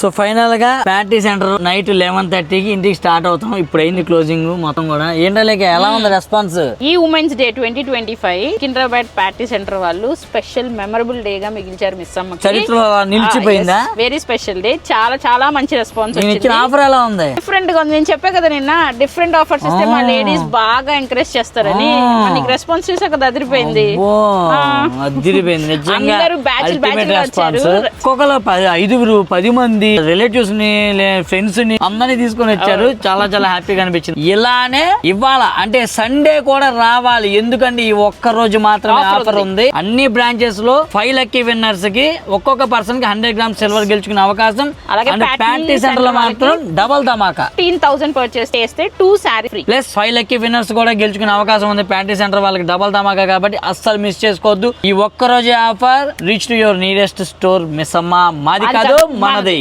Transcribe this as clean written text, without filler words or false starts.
So final గా patty centre night 11:30కి ఇంటికి start అవుతాం. ఇప్పుడు అయింది క్లోజింగ్ మొత్తం కూడా. ఏంటలేక ఎలా ఉంది రెస్పాన్స్? ఈ women's day 2025 Secunderabad patty centre వాళ్ళు స్పెషల్ మెమరబుల్ డే గా మిగిల్చారు మిస్ అమ్మ. చరిత్రలో నిలిచిపోయిందా? Very special day. చాలా చాలా మంచి రెస్పాన్స్ వచ్చింది. ఆఫర్ ఎలా ఉంది? డిఫరెంట్ గా ఉంది. నేను చెప్పా కదా నిన్న డిఫరెంట్ ఆఫర్స్ ఇస్తే మా లేడీస్ బాగా ఎంకరేజ్ చేస్తారని. మనకి రెస్పాన్స్ చూసా కదా, అదిరిపోయింది. అదిరిపోయింది నిజంగా. అందరూ బ్యాచ్ వచ్చారు. ఒక్కొక్కరు 5 10 మంది రిలేటివ్స్ ని ఫ్రెండ్స్ ని అందరినీ తీసుకొని వచ్చారు. చాలా చాలా హ్యాపీగా అనిపించింది. ఇలానే ఇవాళ అంటే సండే కూడా రావాలి, ఎందుకంటే ఈ ఒక్క రోజు మాత్రమే ఆఫర్ ఉంది. అన్ని బ్రాంచెస్ లో 5 లక్కీ విన్నర్స్ కి ఒక్కొక్క పర్సన్ కి 100 grams సిల్వర్ గెలుచుకునే అవకాశం. అలాగే ప్యాటీ సెంటర్ లో మాత్రం డబల్ ధమాకా 15,000 పర్చేస్ చేస్తే 2 sorry free. Plus 5 lucky winners కూడా గెలుచుకునే అవకాశం ఉంది. ప్యాటీ సెంటర్ వాళ్ళకి డబల్ ధమాకా కాబట్టి అస్సలు మిస్ చేసుకోవద్దు. ఈ ఒక్క రోజే offer. Reach to your nearest store. Miss అమ్మ. మాది కాదు, మనది.